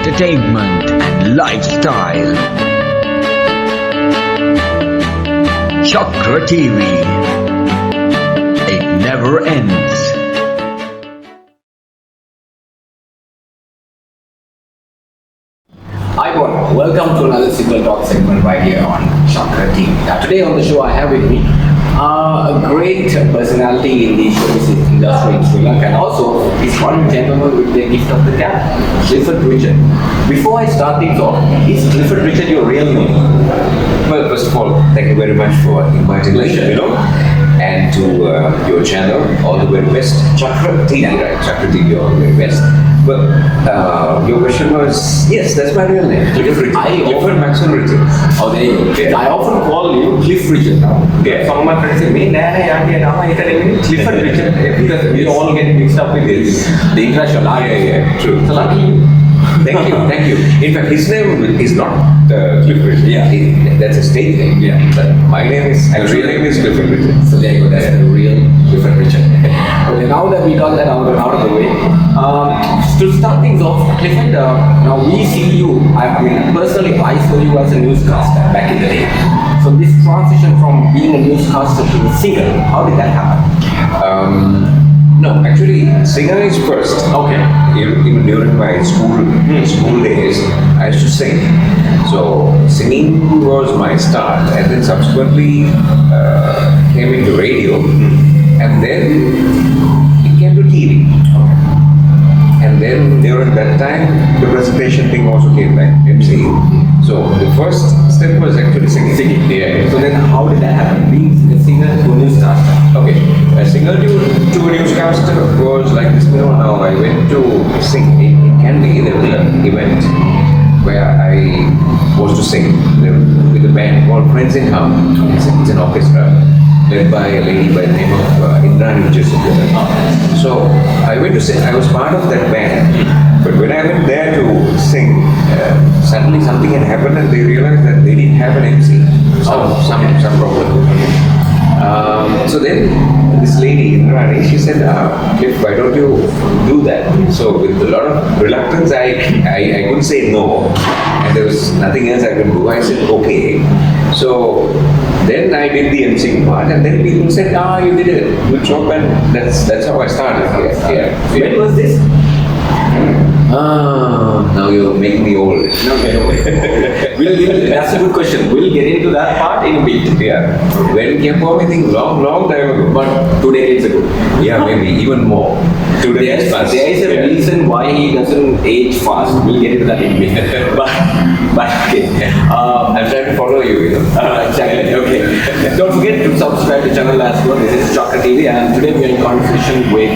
entertainment and lifestyle. ChaKra TV. It never ends. Hi everyone, welcome to another Simple Talk segment right here on ChaKra TV. Now today on the show I have with me a great personality in the showbiz industry in Sri Lanka, and also he's one gentleman with the gift of the gab, Clifford Richards. Before I start things off, is Clifford Richards your real name? Well, first of all, thank you very much for inviting me, and to your channel, all the very best. ChaKra TV, right? ChaKra TV, all the very best. Well, your question was, yes, that's my real name. Clifford Richards. Clifford Maxwell Richards. Oh, there you go. Yeah. I often call you Cliff Richards now. Yeah. Some of my friends say, Clifford Richards, because we all get mixed up with this. The international. Yeah, true. So lucky you. Thank you. In fact, his name is not Clifford Richards. Yeah. That's a stage name. Yeah. But my name is, real name is Clifford Richards. So there you go, that's the real Clifford Richards. Okay, now that we got that out of the way, to start things off, Clifford, now we see you, I mean, personally, I saw you as a newscaster back in the day. So this transition from being a newscaster to a singer, how did that happen? No, actually, singer is first. Okay. Even during my school days, I used to sing. So singing was my start, and then subsequently came into radio, and then it came to TV. And then during that time, the presentation thing also came back, Emcee. So the first step was actually singing. Yeah. So then how did that happen? Being a singer to a newscaster? Okay, a singer to a newscaster was like this. Now I went to sing in Candy. There was an event where I was to sing with a band called Friends in Hum. It's an orchestra led by a lady by the name of Indranee. So I went to sing. I was part of that band. But when I went there to sing, suddenly something had happened, and they realized that they didn't have an MC. Some problem. So then this lady, Indranee, she said, Cliff, why don't you do that? So with a lot of reluctance, I couldn't say no. And there was nothing else I could do. I said, okay. So then I did the emceeing part, and then people said, you did a good job, and that's how I started. Yeah. When was this? Now you're making me old. That's a good question. We'll get into that part in a bit. Yeah. When came home, I think long time ago. But 2 decades ago. Yeah, maybe even more. 2 decades past. There is a reason why he doesn't age fast. We'll get into that in a bit. But okay. I'm trying to follow you, Exactly. Okay. Don't forget to subscribe to the channel as well. This is ChaKra TV, and today we are in conversation with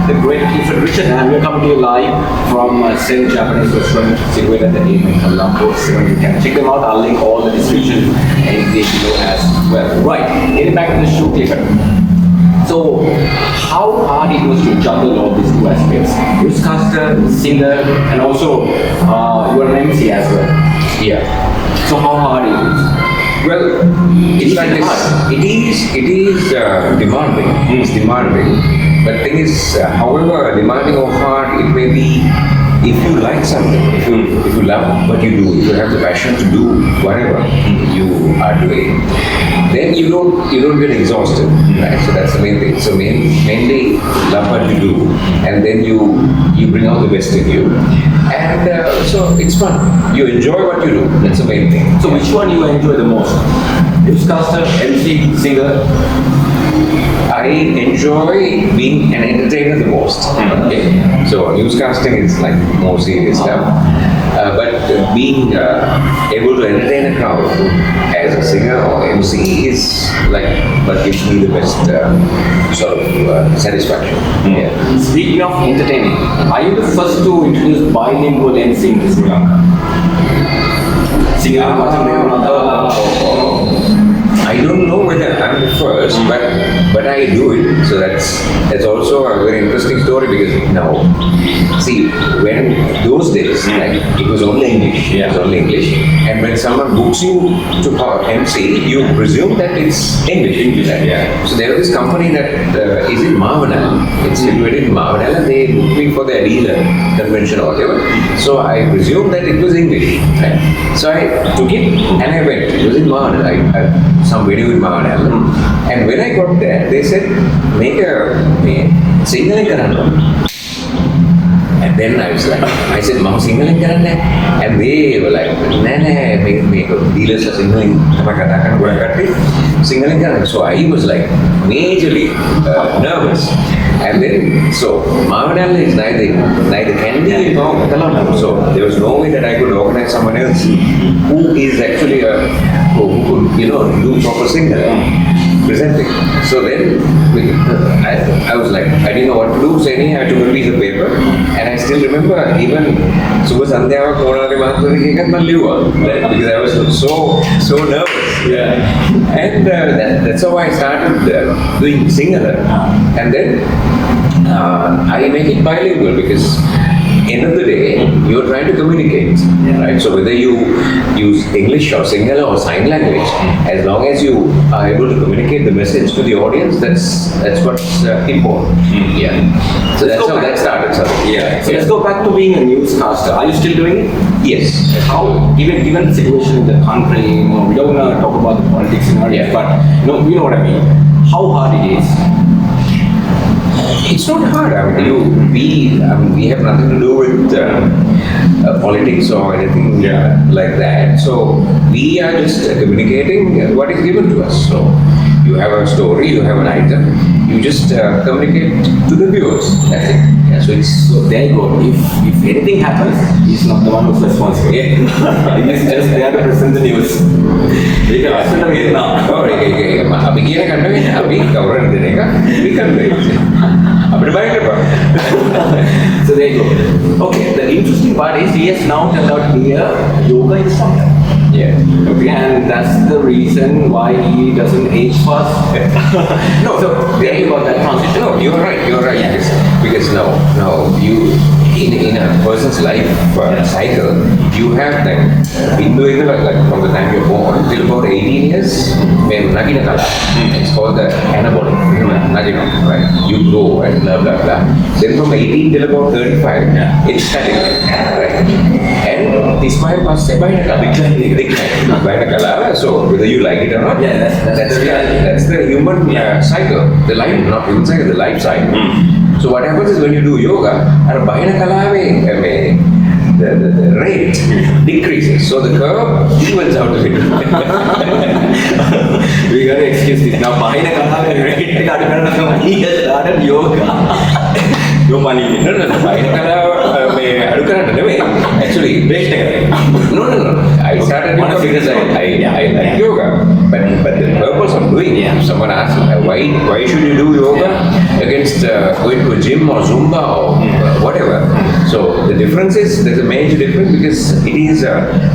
the great Clifford Richards, and we're coming to you live from Zen Japanese Restaurant situated at the in Colombo. So you can check them out. I'll link all the description and the below as well. Right. Getting back to the show, Clifford. So, how hard it was to juggle all these two aspects? Newscaster, singer, and also you are an MC as well. Yeah. So how hard it is? Well, it's like this. It is demanding. It's demanding. But thing is, however demanding or hard it may be, if you like something, if you love what you do, if you have the passion to do whatever you are doing, then you don't get exhausted, right? So that's the main thing. So mainly love what you do, and then you bring out the best in you, and so it's fun. You enjoy what you do. That's the main thing. So which one you enjoy the most? Newscaster, MC, singer? I enjoy being an entertainer the most. Okay, so newscasting is like more serious stuff, but being able to entertain a crowd as a singer or MC is like what gives me the best sort of satisfaction. Yeah. Speaking of entertaining, are you the first to introduce bilingual MC in Sri Lanka? Singer, I don't know whether I'm the first, but I do it. So that's also a very interesting story, because now, see, when those days, like, it was only English. Yeah. It was only English. And when someone books you to MC, you presume that it's English. Yeah. So there was this company that is in Marvanal. It's situated in Marvanal, and they booked me for their dealer convention or whatever. So I presumed that it was English. Right? So I took it and I went. It was in Malayalam, some video in Malayalam. And when I got there, they said, make a signal karanna. And then I was like, I said, Mama signaling karanna. And they were like, nah, make dealers are signaling signaling karanna. So I was like majorly nervous. And then, so Mavanala is neither candy nor Colombo. So there was no way that I could organize someone else who is actually who could, do proper signaling. Presenting. So then I was like, I didn't know what to do. So anyhow, I took a piece of paper, and I still remember even Suba Sandhya because I was so nervous. Yeah. And that's how I started doing singular. And then I make it bilingual because end of the day, you're trying to communicate, right? So whether you use English or Sinhala or sign language, as long as you are able to communicate the message to the audience, that's what's important. Yeah. So that's how that started. So, yeah. So let's go back to being a newscaster. Are you still doing it? Yes. How, given the situation in the country, we don't want to talk about the politics in our but you know what I mean. How hard it is. It's not hard. I mean, we have nothing to do with politics or anything like that. So we are just communicating what is given to us. So you have a story, you have an item, you just communicate to the viewers. That's it. Yeah, so there you go. If anything happens, he's not the one who's responsible. Yeah. He's just there to present the news. We can listen to it now. Oh, අපි කියන කන්නේ අපි කවුරුන් දෙන එක we can wait. අපිට බයිට බා. So there you go. Okay, the interesting part is he has now turned out to be a yoga instructor. Yeah. Okay, and that's the reason why he doesn't age fast. No, so there you got that transition. No, you're right. Yeah. Because now you in a person's life cycle, you have that individual like from the time you're born till about 18 years. Nagina kala. It's called the anabolic. Nagina, right? You grow and blah blah blah. Then from 18 till about 35, it's static, right? And this might pass by a kala. So whether you like it or not, that's the human cycle. The life, not human cycle, the life cycle. So what happens is when you do yoga, the rate decreases, so the curve evens out a bit. We gotta excuse this. Now, Bahina Kala rate he has started yoga. No money. No. Bahina Kala actually. No. I started yoga because I like yoga. But the purpose of doing it, someone asked me, why should you do yoga against going to a gym or Zumba or whatever? So the difference is, there's a major difference because it is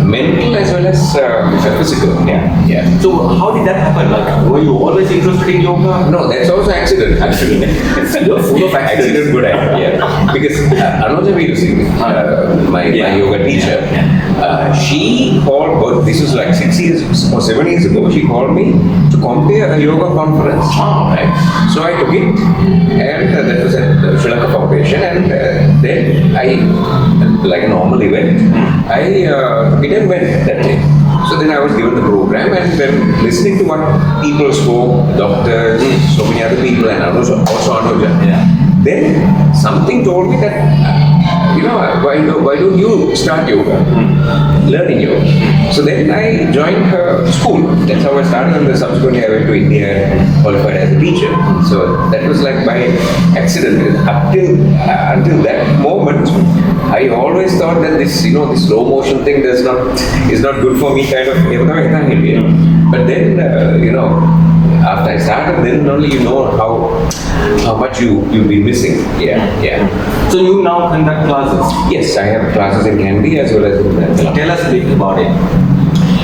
mental as well as physical. Yeah. So how did that happen? Like, were you always interested in yoga? No, that's also accident. You're full of accidents. Good idea. Because Anuja Veeru, my yoga teacher, she called, this was like 6 years or 7 years ago, she called me to compare a yoga conference. Right. So I took it, and that was at the Sri Lanka Foundation, and then I, like a normal event, I didn't went that day. So then I was given the program, and then listening to what people spoke, doctors, so many other people, and also Anuja. Then something told me that, why don't you start yoga, learning yoga? So then I joined her school. That's how I started, and then subsequently I went to India and qualified as a teacher. So that was like by accident. Until that moment, I always thought that this slow motion thing is not good for me, kind of. But then, after I started, then only you know how much you've been missing. Yeah. So you now conduct classes? Yes, I have classes in Candy as well as in Colombo. Tell us a bit about it.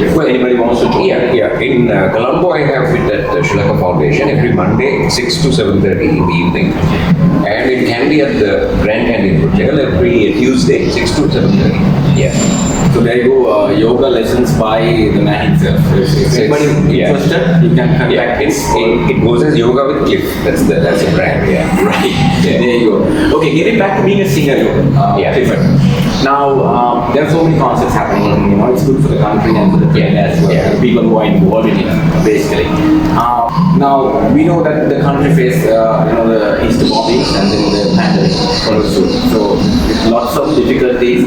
If anybody wants to join. Yeah. In Colombo, I have it at the Sri Lanka Foundation every Monday, 6 to 7:30 in the evening. And in Candy at the Grand Candy channel every Tuesday, 6 to 7:30. Yeah. So there you go, yoga lessons by the man himself. If anybody interested, you can contact Yeah, him. it goes as yoga with Cliff. That's the brand. Yeah. Right. Yeah. There you go. Okay, getting back to being a singer, Yeah. Clifford. Now, there are so many concerts happening. You know, it's good for the country and for the trade as well. Yeah. The people who are involved in it, basically. Now, we know that the country faced, the Easter bombings and then the pandemic also. So, with lots of difficulties.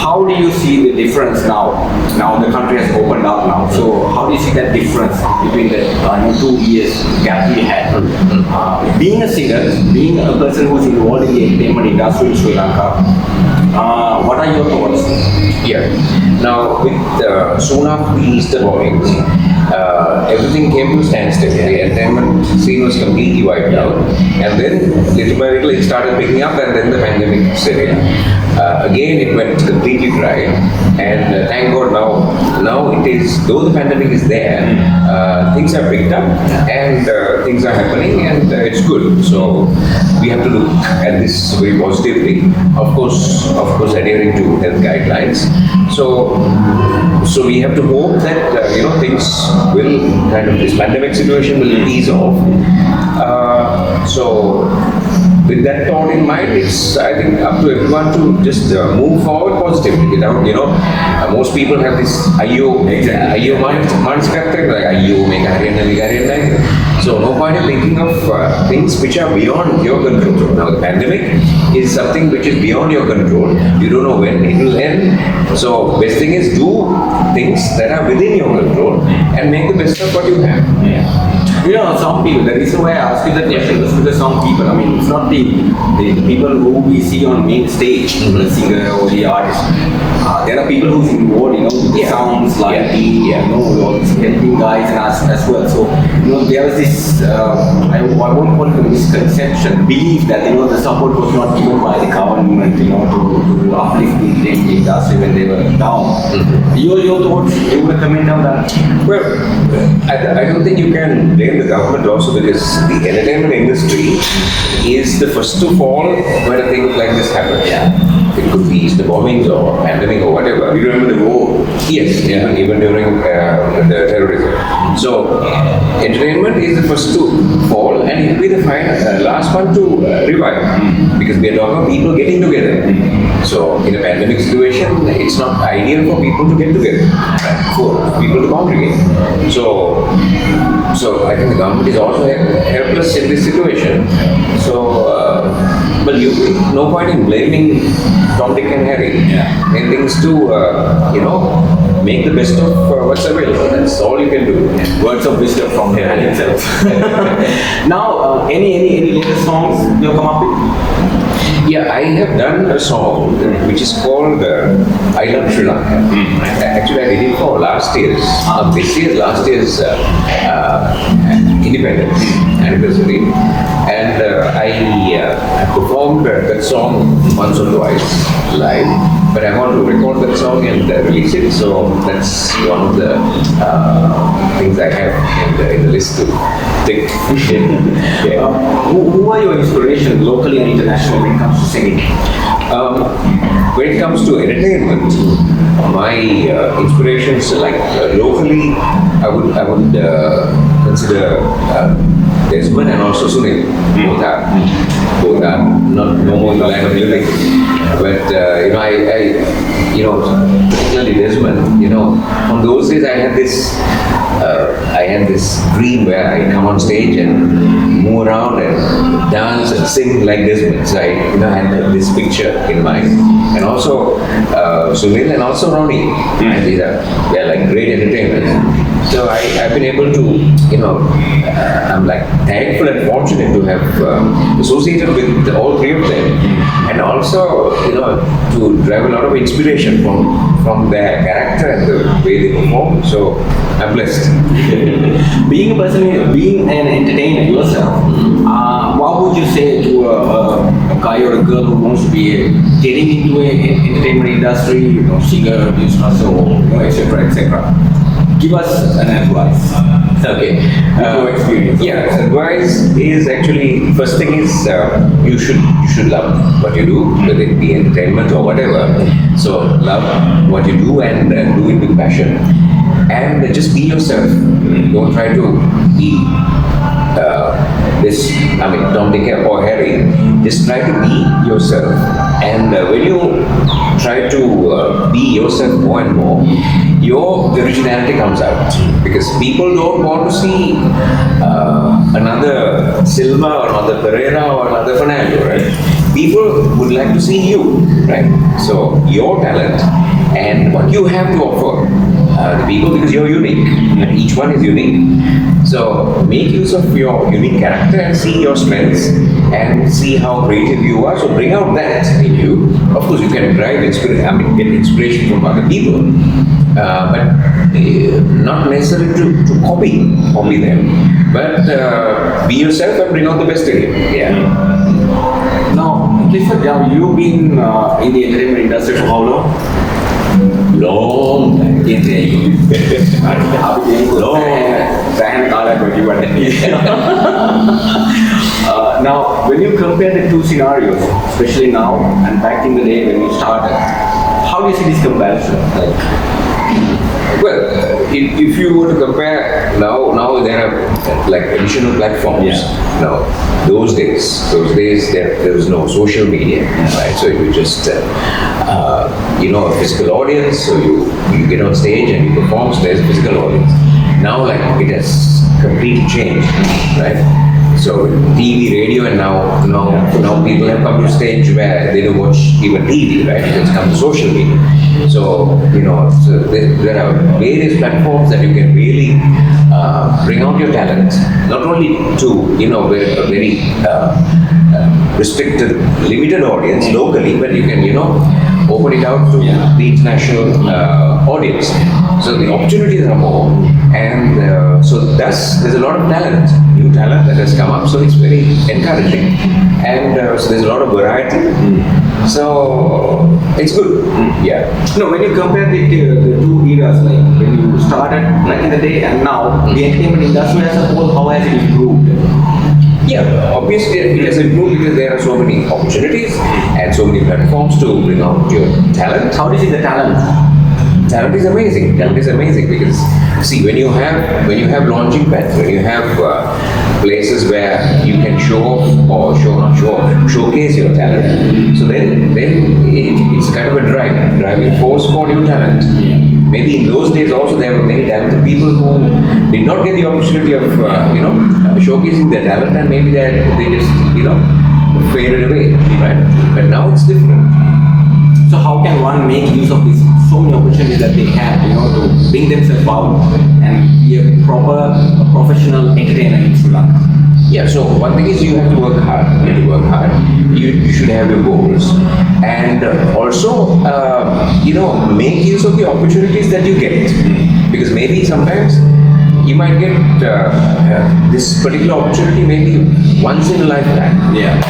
How do you see the difference now? Now the country has opened up now. So, how do you see that difference between the 2 years gap we had? Being a singer, being a person who's involved in the entertainment industry in Sri Lanka, what are your thoughts? Yeah. Now, with soon after the Easter bombings, everything came to standstill. The entertainment scene was completely wiped out, and then little by little it started picking up, and then the pandemic set in. Again, it went completely dry, and thank God now it is. Though the pandemic is there, things are picked up, and things are happening, and it's good. So we have to look at this very positively. Of course, adhering to health guidelines. So we have to hope that things will this pandemic situation will ease off. So with that thought in mind, it's I think up to everyone to just move forward positively. Without most people have this ayyo mindset like ayyo make like. So no point in thinking of things which are beyond your control. Now the pandemic is something which is beyond your control. You don't know when it will end. So best thing is do things that are within your control and make the best of what you have. Some people, the reason why I ask you that question is because some people, it's not the people who we see on main stage, the singer or the artist. There are people who's involved, with the sounds, lighting, all these helping guys and us as well. So, there was this, I won't call it a misconception, belief that, the support was not given by the government, to uplift the industry when they were down. Your thoughts, you would comment on that? Well, I don't think you can blame the government also, because the entertainment industry is the first to fall when a thing like this happens. It could be the bombings or pandemic or whatever. You remember the war? Yes, even during the terrorism. So, entertainment is the first to fall, and it will be the last one to revive, because we are talking about people getting together. So, in a pandemic situation, it's not ideal for people to get together, for people to congregate. So I think the government is also helpless in this situation. So, but no point in blaming Tom, Dick and Harry. Main thing is to, make the best of what's available. That's all you can do. Words of wisdom from him himself. Now, any latest songs you come up with? Yeah, I have done a song which is called I Love Sri Lanka. Actually, I did it for last year's independence anniversary, and I performed that song once or twice live. But I want to record that song and release it. So that's one of the things I have in the list to tick. Who are your inspirations locally and internationally when it comes to singing? When it comes to entertainment, my inspirations locally, I would consider Desmond and also Sunil. Both are not no more in the line of living, but particularly Desmond. On those days I had this dream where I come on stage and move around and dance and sing like Desmond. So I had this picture in mind, and also Sunil and also Ronnie. And they are like great entertainers. So I've been able to, I'm thankful and fortunate to have associated with all three of them, and also to derive a lot of inspiration from their character and the way they perform. So I'm blessed. Being an entertainer yourself, what would you say to a guy or a girl who wants to be getting into an entertainment industry, singer, business, or etc., etc.? give us an advice. Okay. Your experience. Yeah, advice is actually first thing is you should love what you do, whether it be entertainment or whatever. So love what you do and do it with passion, and just be yourself. Don't try to be this. I mean, Tom, Dick, or Harry. Just try to be yourself, and when you try to be yourself more and more, your originality comes out, because people don't want to see another Silva or another Pereira or another Fernando, right? People would like to see you, right? So your talent and what you have to offer the people, because you're unique and each one is unique. So make use of your unique character and see your strengths and see how creative you are. So bring out that in you. Of course, you can get inspiration from other people, but not necessarily to copy them. But be yourself and bring out the best in you. Yeah. Now, Clifford, you've been in the entertainment industry for how long? Long time. Now, when you compare the two scenarios, especially now and back in the day when you started, how do you see this comparison? Well, if you were to compare now there are like additional platforms. Yeah. Now, those days there was no social media, right? So you just a physical audience. So you get on stage and you perform. So there's a physical audience. Now, like, it has completely changed, right? So TV, radio, and now people have come to a stage where they don't watch even TV, right? It's come to social media. So there are various platforms that you can really bring out your talent, not only to a very restricted, limited audience locally, but you can open it out to the international audience. So the opportunities are more, and so thus there's a lot of talent, new talent that has come up. So it's very encouraging, and so there's a lot of variety. So it's good. Yeah. No, when you compare the two eras, like when you started back in the day and now, the entertainment industry as a whole, how has it improved? Yeah, obviously it has improved because there are so many opportunities and so many platforms to bring out your talent. How do you see the talent? Talent is amazing. Talent is amazing because see, when you have launching pads, when you have places where you can show off or showcase your talent. So then it's kind of a driving force for new talent. Maybe in those days also there were many talented people who did not get the opportunity of showcasing their talent, and maybe they just faded away, right? But now it's different. So how can one make use of these so many opportunities that they have, to bring themselves out and be a proper professional entertainer in Sri Lanka? Yeah, so one thing is you have to work hard. You should have your goals, and also make use of the opportunities that you get, because maybe sometimes you might get this particular opportunity maybe once in a lifetime. Yeah.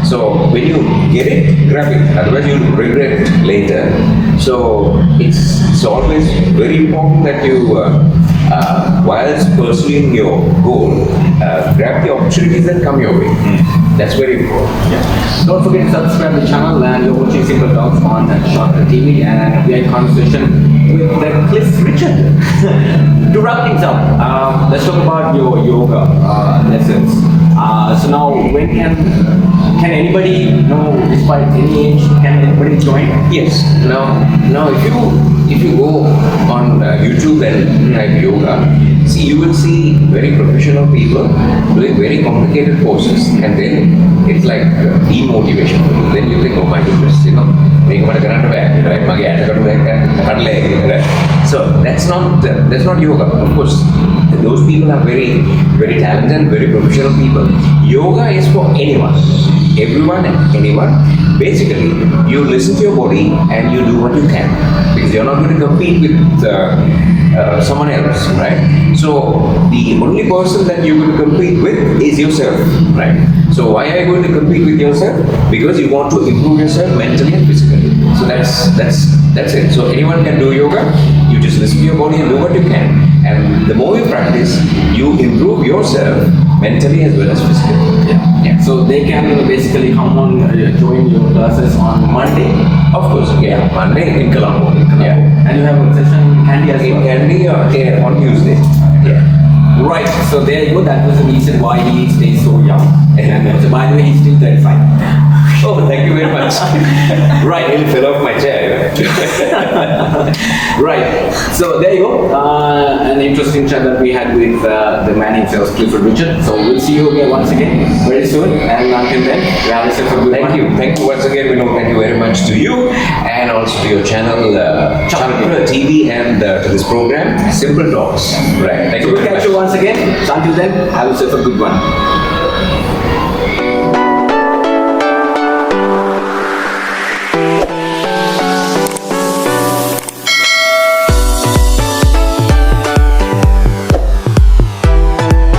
So when you get it, grab it. Otherwise, you'll regret later. So it's always very important that you, whilst pursuing your goal, grab the opportunities that come your way. That's very important. Yeah. Don't forget to subscribe to the channel, and you're watching Simple Talks on ChaKra TV, and we are in conversation with the Clifford Richards. To wrap things up, let's talk about your yoga lessons. So now, when can anybody, despite any age, can anybody join? Yes. Now, if you go on YouTube and type yoga, see, you will see very professional people doing very complicated poses, and then it's like demotivation for you. Then you think, oh my goodness, right? So that's not yoga. Of course, those people are very, very talented and very professional people. Yoga is for anyone, everyone and anyone. Basically, you listen to your body and you do what you can, because you're not going to compete with someone else, right? So the only person that you're going to compete with is yourself, right? So why are you going to compete with yourself? Because you want to improve yourself mentally and physically. So that's it. So anyone can do yoga. You just listen to your body and do what you can. And the more you practice, you improve yourself mentally as well as physically. Yeah. So they can basically come on join your classes on Monday. Of course, yeah. Monday in Colombo. Yeah. And you have a session in Candy as In well. Candy on Tuesday. Yeah. Right. So there you go. That was the reason why he stays so young. And so by the way, he's still 35. Oh, thank you very much. Right. I nearly fell off my chair. Right. So there you go. An interesting chat that we had with the man himself, Clifford Richards. So we'll see you again once again very soon. And until then, you have yourself a good Thank one. you. Thank you once again, Minol. Thank you very much to you and also to your channel, ChaKra TV, and to this program, Simple Talks. Right. Thank So you we'll very catch much. you once again. So until then, have yourself a good one.